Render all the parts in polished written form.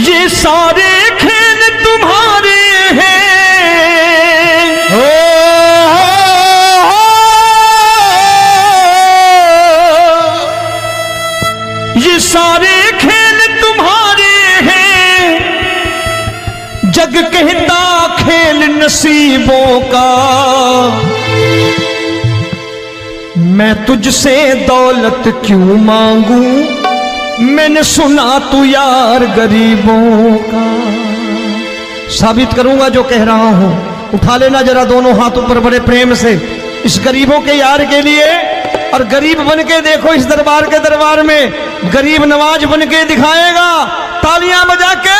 ये सारे खेल तुम्हारे हैं, ये सारे खेल तुम्हारे हैं, जग कहता खेल नसीबों का। मैं तुझसे दौलत क्यों मांगू, मैंने सुना तू यार गरीबों का। साबित करूंगा जो कह रहा हूं। उठा लेना जरा दोनों हाथ ऊपर बड़े प्रेम से इस गरीबों के यार के लिए, और गरीब बन के देखो इस दरबार में गरीब नवाज बन के दिखाएगा, तालियां बजा के।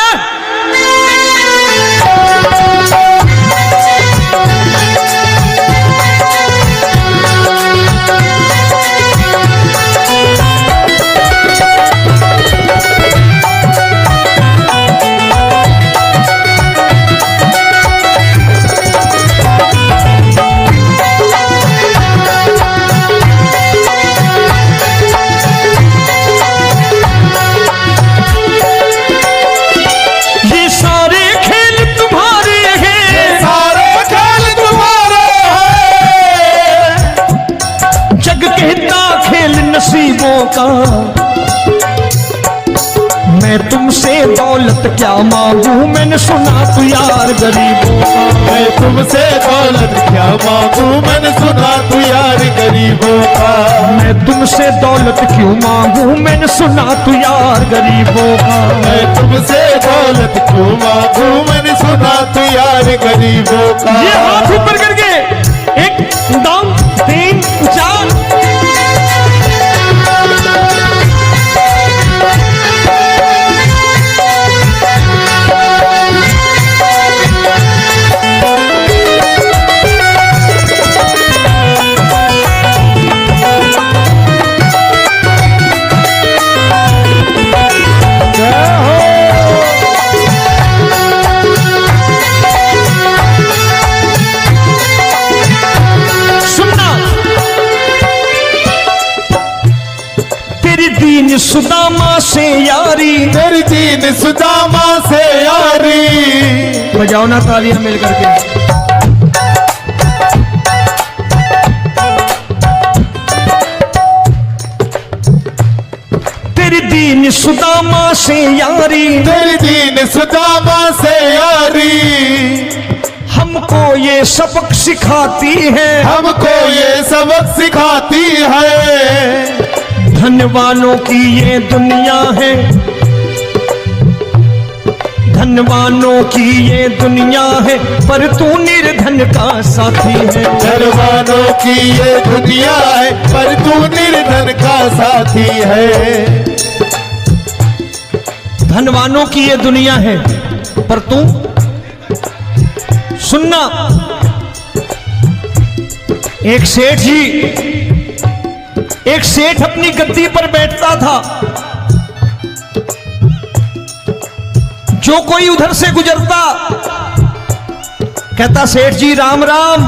नसीबों का मैं तुमसे दौलत क्या मांगू, मैंने सुना तू यार गरीबों का। मैं तुमसे दौलत क्या मांगू, मैंने सुना तू यार गरीबों का। मैं तुमसे दौलत क्यों मांगू, मैंने सुना तू यार गरीबों का। मैं तुमसे दौलत क्यों मांगू, मैंने सुना तू यार गरीबों का। ये हाथ ऊपर करके 1 2 3 4। सुदामा से यारी, तेरी दीन सुदामा से यारी। बजाओ ना तालियां मिल करके। तेरी दीन सुदामा से यारी, तेरी दीन सुदामा से यारी। हमको ये सबक सिखाती है, हमको ये सबक सिखाती है। धनवानों की ये दुनिया है, धनवानों की ये दुनिया है, पर तू निर्धन का साथी है। धनवानों की ये दुनिया है, पर तू निर्धन का साथी है। धनवानों की ये दुनिया है, पर तू सुनना। एक सेठ अपनी गद्दी पर बैठता था। जो कोई उधर से गुजरता कहता सेठ जी राम राम।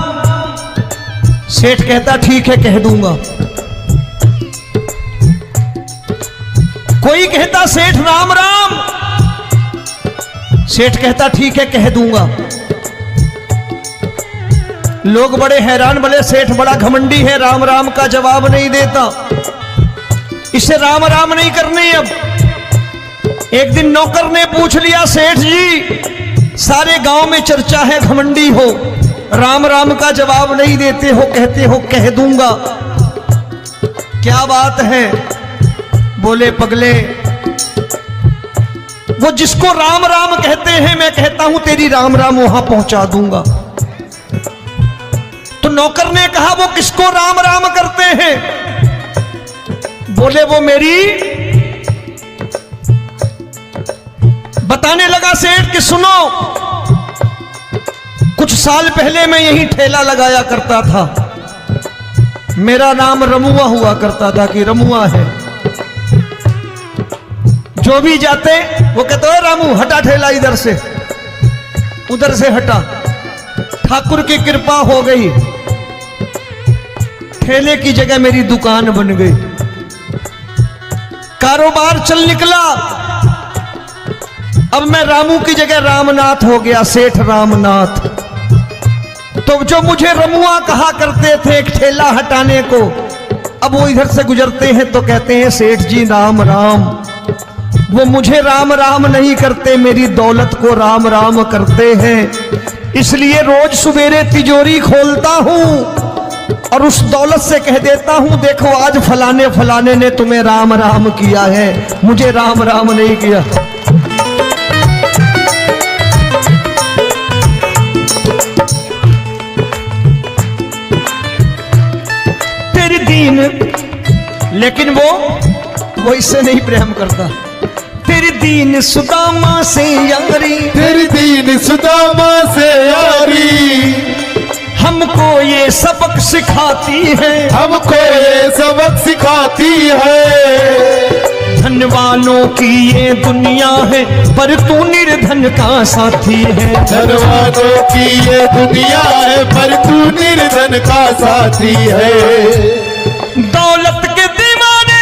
सेठ कहता ठीक है कह दूंगा। कोई कहता सेठ राम राम। सेठ कहता ठीक है कह दूंगा। लोग बड़े हैरान, बोले सेठ बड़ा घमंडी है, राम राम का जवाब नहीं देता, इसे राम राम नहीं करने। अब एक दिन नौकर ने पूछ लिया सेठ जी सारे गांव में चर्चा है घमंडी हो, राम राम का जवाब नहीं देते हो, कहते हो कह दूंगा, क्या बात है? बोले पगले वो जिसको राम राम कहते हैं मैं कहता हूं तेरी राम राम वहां पहुंचा दूंगा। तो नौकर ने कहा वो किसको राम राम करते हैं? बोले वो मेरी। बताने लगा सेठ कि सुनो, कुछ साल पहले मैं यही ठेला लगाया करता था, मेरा नाम रमुआ हुआ करता था कि रमुआ है। जो भी जाते वो कहते हो रामू हटा ठेला इधर से, उधर से हटा। ठाकुर की कृपा हो गई, ठेले की जगह मेरी दुकान बन गई, कारोबार चल निकला। अब मैं रामू की जगह रामनाथ हो गया, सेठ रामनाथ। तो जो मुझे रमुआ कहा करते थे एक ठेला हटाने को, अब वो इधर से गुजरते हैं तो कहते हैं सेठ जी राम राम। वो मुझे राम राम नहीं करते, मेरी दौलत को राम राम करते हैं। इसलिए रोज सवेरे तिजोरी खोलता हूं और उस दौलत से कह देता हूं देखो आज फलाने फलाने ने तुम्हें राम राम किया है, मुझे राम राम नहीं किया। तेरी दीन, लेकिन वो इससे नहीं प्रेम करता। तेरी दीन सुदामा से यारी, तेरी दीन सुदामा से यारी, हमको ये सबक सिखाती है, हमको ये सबक सिखाती है। धन वालों की ये दुनिया है पर तू निर्धन का साथी है। धन वालों की ये दुनिया है पर तू निर्धन का साथी है। दौलत के दीवाने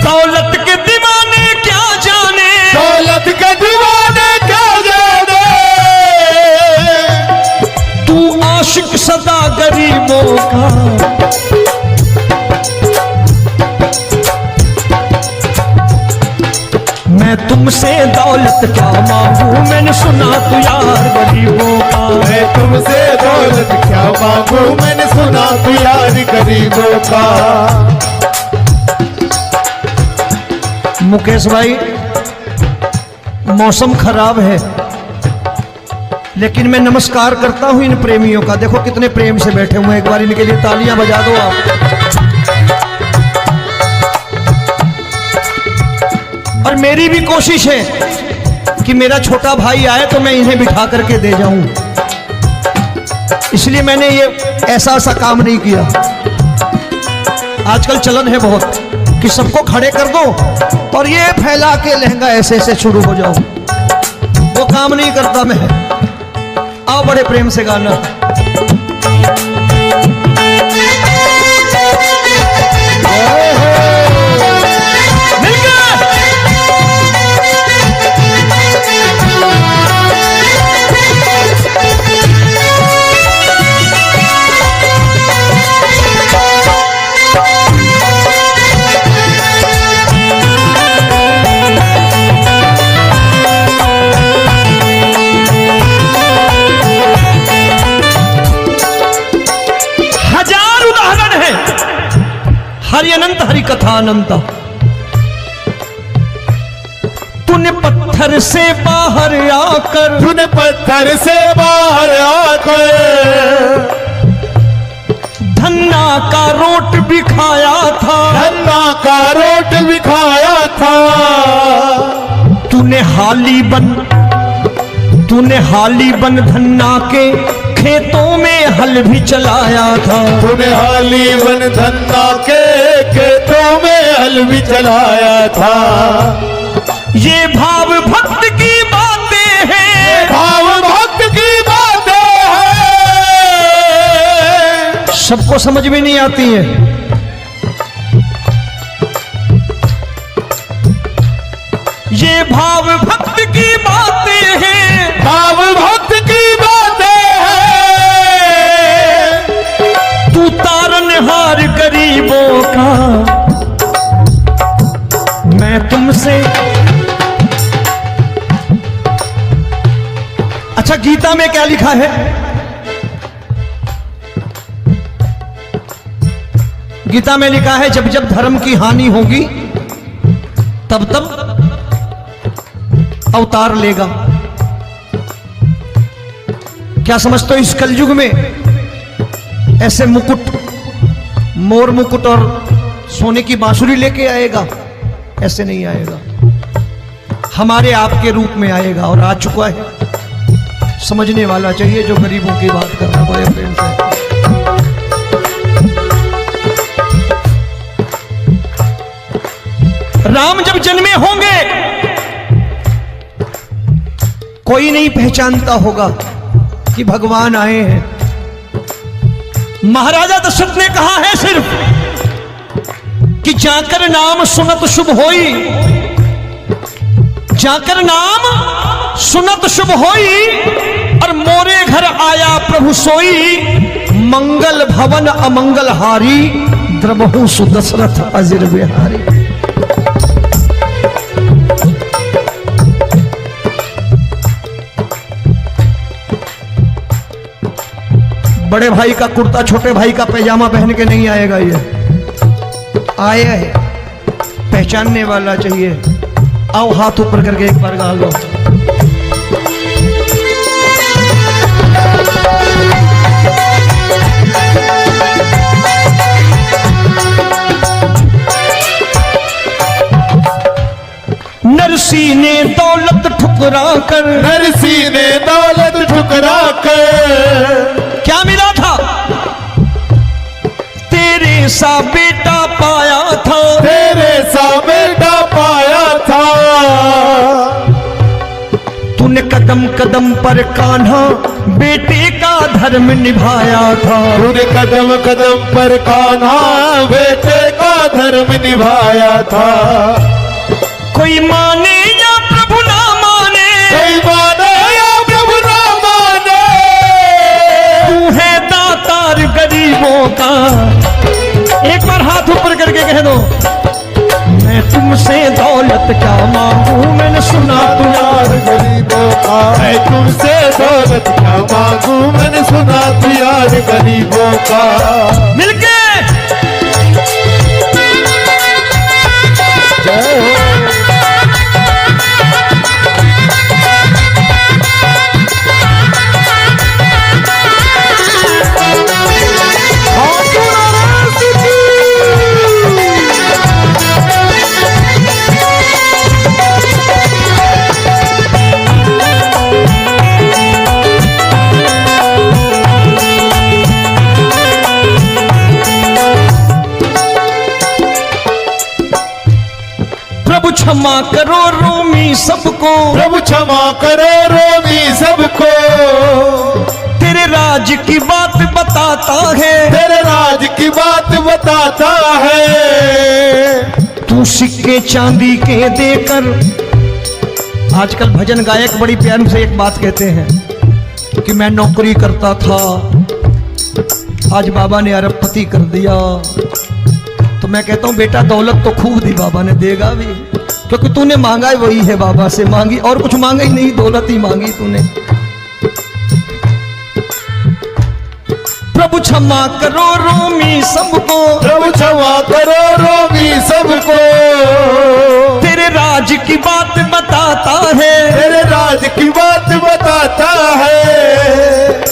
दौलत के दीवाने क्या जाने, दौलत के दीवाने क्या जाने, तू आशिक सदा गरीबों का। मैं तुमसे दौलत क्या मांगू, मैंने सुना तू यार गरीबों का। मैं तुमसे दौलत क्या मांगू, मैंने सुना तू यार गरीबों का। मुकेश भाई मौसम खराब है, लेकिन मैं नमस्कार करता हूं इन प्रेमियों का। देखो कितने प्रेम से बैठे हुए हैं, एक बार इनके लिए तालियां बजा दो आप। और मेरी भी कोशिश है कि मेरा छोटा भाई आए तो मैं इन्हें बिठा करके दे जाऊं, इसलिए मैंने ये ऐसा काम नहीं किया। आजकल चलन है बहुत कि सबको खड़े कर दो और ये फैला के लहंगा ऐसे ऐसे शुरू हो जाओ, वो काम नहीं करता मैं। आओ बड़े प्रेम से गाना। हरि अनंत हरि कथा अनंत। तूने पत्थर से बाहर आकर, तूने पत्थर से बाहर आकर धन्ना का रोट भी खाया था, धन्ना का रोट भी खाया था। तूने हाली बन धन्ना के खेतों में हल भी चलाया था। तूने हाली बन धन्ना के खेतों में हल भी चलाया था। ये भाव भक्त की बातें हैं, भाव भक्त की बातें हैं, सबको समझ में नहीं आती है। ये भाव भक्त की बातें हैं, भाव भक्त की बातें हैं। तू तारनहार गरीबों का, मैं तुमसे। अच्छा गीता में क्या लिखा है? गीता में लिखा है जब जब धर्म की हानि होगी तब तब अवतार लेगा। क्या समझते हो इस कलयुग में ऐसे मुकुट, मोर मुकुट और सोने की बांसुरी लेके आएगा? ऐसे नहीं आएगा, हमारे आपके रूप में आएगा और आ चुका है। समझने वाला चाहिए जो गरीबों की बात कर रहा है बड़े प्रेम से। राम जब जन्मे होंगे कोई नहीं पहचानता होगा कि भगवान आए हैं। महाराजा दशरथ ने कहा है सिर्फ कि जाकर नाम सुनत शुभ होई, जाकर नाम सुनत शुभ होई, और मोरे घर आया प्रभु सोई, मंगल भवन अमंगल हारी, द्रबहु सुदशरथ अजिर बिहारी। बड़े भाई का कुर्ता छोटे भाई का पैजामा पहन के नहीं आएगा, ये आया है पहचानने वाला चाहिए। आओ हाथ ऊपर करके एक बार गा लो। नरसी ने दौलत ठुकरा कर, नरसी ने दौलत ठुकरा कर, क्या मिला था? तेरे सा बेटा पाया था, तेरे सा बेटा पाया था। तूने कदम कदम पर कान्हा बेटे का धर्म निभाया था, तूने कदम कदम पर कान्हा बेटे का धर्म निभाया था। कोई माने या प्रभु ना माने, कोई माने या प्रभु ना माने, तू है दातार गरीबों का। एक बार हाथ ऊपर करके कह दो, मैं तुमसे दौलत क्या मांगू, मैंने सुना तू यार गरीबों का। मैं तुमसे दौलत क्या मांगू, मैंने सुना तू यार गरीबों का। मिलके जय हो। प्रभु क्षमा करो रोमी सबको, प्रभु क्षमा करो रोमी सबको। तेरे राज की बात बताता है, तेरे राज की बात बताता है। तू सिक्के चांदी के देकर। आजकल भजन गायक बड़ी प्यार से एक बात कहते हैं कि मैं नौकरी करता था, आज बाबा ने अरबपति कर दिया। तो मैं कहता हूं बेटा दौलत तो खूब दी बाबा ने, देगा भी, क्योंकि तूने मांगा ही वही है बाबा से, मांगी और कुछ मांगा ही नहीं, दौलत ही मांगी तूने। प्रभु क्षमा करो रोमी सबको, प्रभु क्षमा करो रोमी सबको। तेरे राज की बात बताता है, तेरे राज की बात बताता है।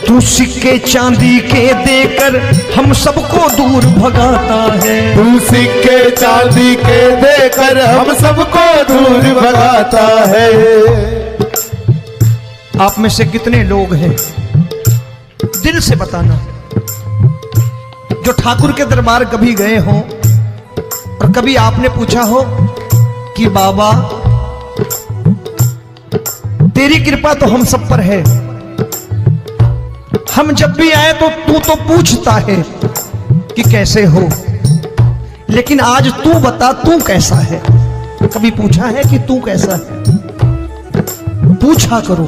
तू सिक्के चांदी के देकर हम सबको दूर भगाता है। तू सिक्के चांदी के देकर हम सबको दूर भगाता है। आप में से कितने लोग हैं, दिल से बताना, जो ठाकुर के दरबार कभी गए हो और कभी आपने पूछा हो कि बाबा तेरी कृपा तो हम सब पर है, हम जब भी आए तो तू तो पूछता है कि कैसे हो, लेकिन आज तू बता तू कैसा है। कभी पूछा है कि तू कैसा है? पूछा करो,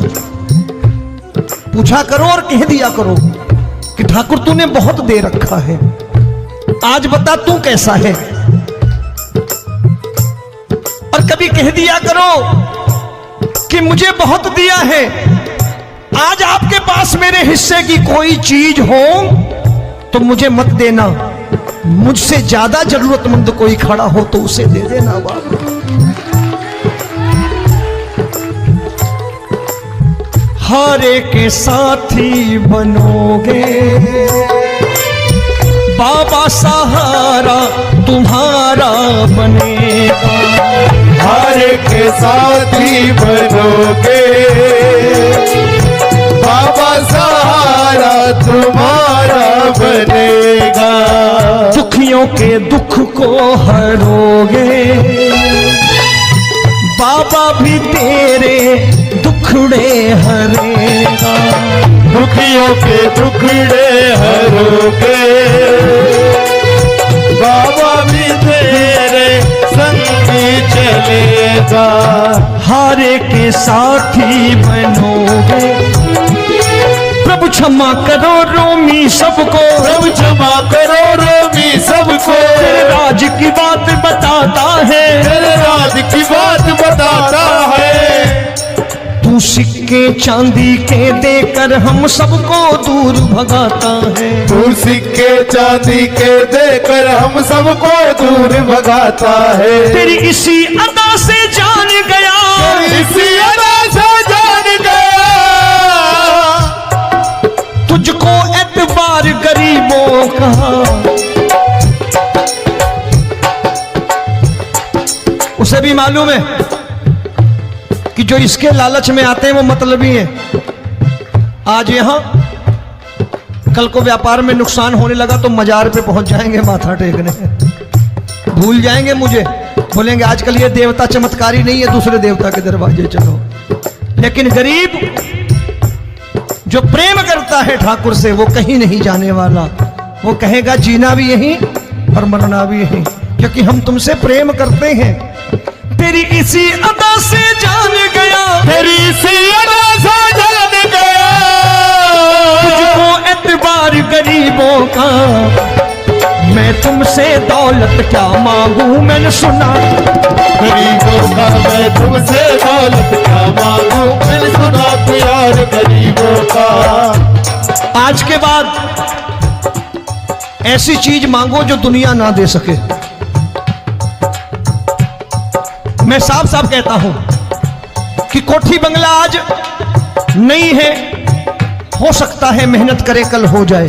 पूछा करो और कह दिया करो कि ठाकुर तूने बहुत दे रखा है, आज बता तू कैसा है। और कभी कह दिया करो कि मुझे बहुत दिया है, आज आपके पास मेरे हिस्से की कोई चीज हो तो मुझे मत देना, मुझसे ज्यादा जरूरतमंद कोई खड़ा हो तो उसे दे देना बाबा। हारे के साथी बनोगे बाबा, सहारा तुम्हारा बनेगा। हारे के साथी बनोगे बाबा, सहारा तुम्हारा बनेगा। दुखियों के दुख को हरोगे बाबा, भी तेरे दुख दुखड़े हरेगा। दुखियों के दुखड़े हरोगे, बाबा भी तेरे संगी चलेगा। हारे के साथी बनोगे, प्रभु क्षमा करो रोमी सबको, प्रभु क्षमा करो रोमी सबको। तेरे राज की बात बताता है, तेरे राज की बात बताता है। तू सिक्के चांदी के देकर हम सबको दूर भगाता है। तू सिक्के चांदी के देकर हम सबको दूर भगाता है। तेरी इसी अदा से जान गया, इसी अदा से जान गया, तुझको एतबार गरीबों का। उसे भी मालूम है कि जो इसके लालच में आते हैं वो मतलबी हैं। आज यहां कल को व्यापार में नुकसान होने लगा तो मजार पे पहुंच जाएंगे माथा टेकने, भूल जाएंगे मुझे, बोलेंगे आजकल ये देवता चमत्कारी नहीं है, दूसरे देवता के दरवाजे चलो। लेकिन गरीब जो प्रेम करता है ठाकुर से वो कहीं नहीं जाने वाला। वो कहेगा जीना भी यहीं और मरना भी यहीं, क्योंकि हम तुमसे प्रेम करते हैं। तेरी इसी अदा से जान गया, तेरी इसी अदा से जान गया, तुझको एतबार गरीबों का। मैं तुमसे दौलत क्या मांगू, मैंने सुना गरीबों का। मैं तुमसे दौलत क्या मांगू, मैंने सुना प्यार गरीबों का। आज के बाद ऐसी चीज मांगो जो दुनिया ना दे सके। मैं साफ साफ कहता हूं कि कोठी बंगला आज नहीं है, हो सकता है मेहनत करे कल हो जाए।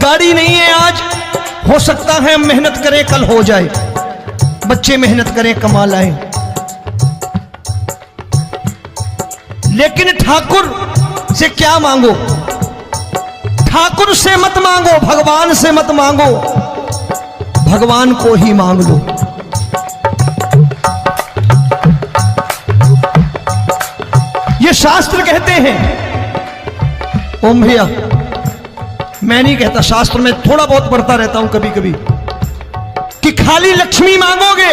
गाड़ी नहीं है आज, हो सकता है मेहनत करें कल हो जाए। बच्चे मेहनत करें कमा लाएं, लेकिन ठाकुर से क्या मांगो? ठाकुर से मत मांगो, भगवान से मत मांगो, भगवान को ही मांग लो। ये शास्त्र कहते हैं, ओम भैया मैं नहीं कहता, शास्त्र में थोड़ा बहुत पढ़ता रहता हूं कभी कभी, कि खाली लक्ष्मी मांगोगे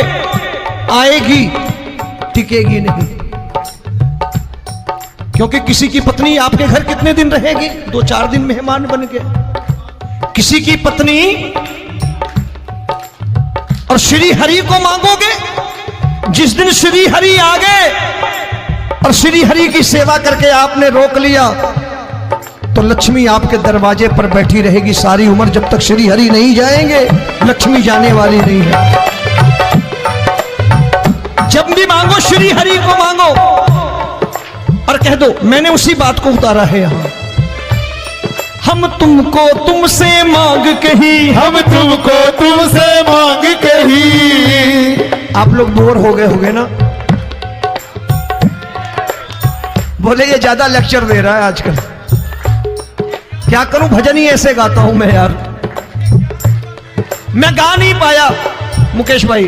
आएगी, टिकेगी नहीं। क्योंकि किसी की पत्नी आपके घर कितने दिन रहेगी? 2-4 दिन मेहमान बन के। किसी की पत्नी और श्री हरि को मांगोगे, जिस दिन श्री हरि आ गए और श्री हरि की सेवा करके आपने रोक लिया तो लक्ष्मी आपके दरवाजे पर बैठी रहेगी सारी उम्र। जब तक श्री हरि नहीं जाएंगे लक्ष्मी जाने वाली नहीं है। जब भी मांगो श्री हरि को मांगो और कह दो मैंने उसी बात को उतारा है यहां। हम तुमको तुमसे मांग कही, हम तुमको तुमसे मांग कही। आप लोग बोर हो गए होंगे ना, बोले ये ज्यादा लेक्चर दे रहा है आजकल। क्या करूं, भजन ही ऐसे गाता हूं मैं यार। मैं गा नहीं पाया मुकेश भाई,